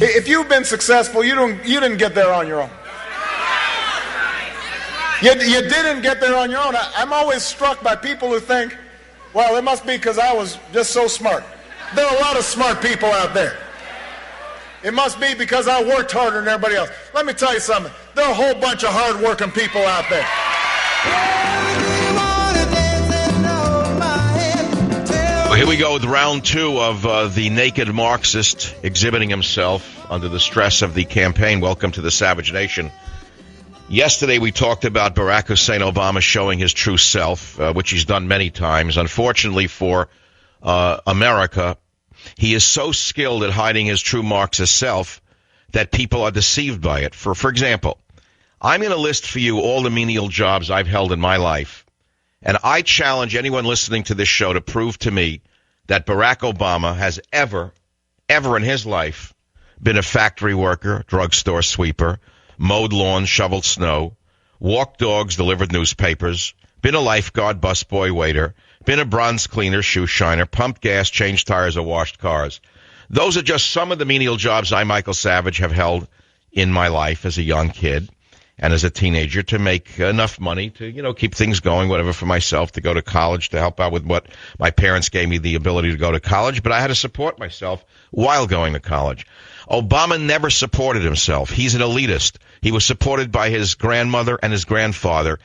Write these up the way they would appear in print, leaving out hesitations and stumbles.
If you've been successful, you didn't get there on your own. You didn't get there on your own. I'm always struck by people who think, well, it must be because I was just so smart. There are a lot of smart people out there. It must be because I worked harder than everybody else. Let me tell you something. There are a whole bunch of hard-working people out there. Well, here we go with round two of the naked Marxist exhibiting himself under the stress of the campaign. Welcome to the Savage Nation. Yesterday we talked about Barack Hussein Obama showing his true self, which he's done many times. Unfortunately for America, he is so skilled at hiding his true Marxist self that people are deceived by it. For example, I'm going to list for you all the menial jobs I've held in my life, and I challenge anyone listening to this show to prove to me that Barack Obama has ever in his life been a factory worker, drugstore sweeper, mowed lawns, shoveled snow, walked dogs, delivered newspapers, been a lifeguard, busboy, waiter, been a bronze cleaner, shoe shiner, pumped gas, changed tires, or washed cars. Those are just some of the menial jobs I, Michael Savage, have held in my life as a young kid and as a teenager to make enough money to, keep things going, whatever, for myself, to go to college, to help out with what my parents gave me the ability to go to college. But I had to support myself while going to college. Obama never supported himself. He's an elitist. He was supported by his grandmother and his grandfather.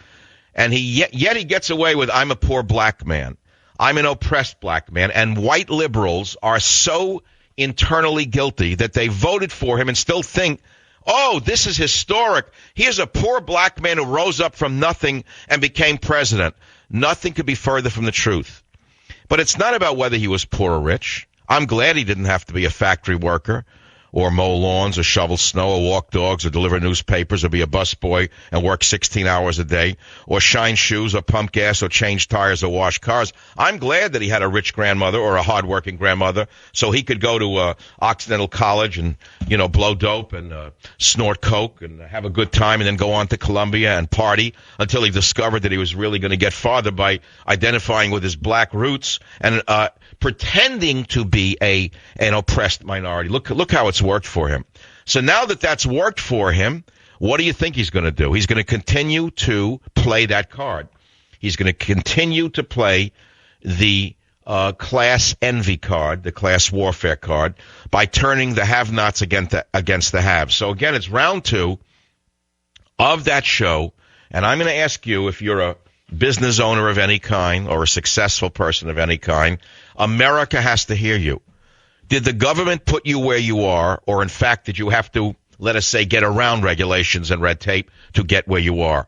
And yet he gets away with, I'm a poor black man. I'm an oppressed black man. And white liberals are so internally guilty that they voted for him and still think, oh, this is historic. He is a poor black man who rose up from nothing and became president. Nothing could be further from the truth. But it's not about whether he was poor or rich. I'm glad he didn't have to be a factory worker or mow lawns or shovel snow or walk dogs or deliver newspapers or be a busboy and work 16 hours a day or shine shoes or pump gas or change tires or wash cars. I'm glad that he had a rich grandmother or a hardworking grandmother so he could go to Occidental College and, blow dope and snort coke and have a good time and then go on to Columbia and party until he discovered that he was really going to get farther by identifying with his black roots and pretending to be an oppressed minority. Look how it's worked for him. So now that that's worked for him, what do you think he's going to do? He's going to continue to play that card. He's going to continue to play the class envy card, the class warfare card, by turning the have-nots against the haves. So again, it's round two of that show, and I'm going to ask you, if you're a business owner of any kind or a successful person of any kind, America has to hear you. Did the government put you where you are, or in fact, did you have to, let us say, get around regulations and red tape to get where you are?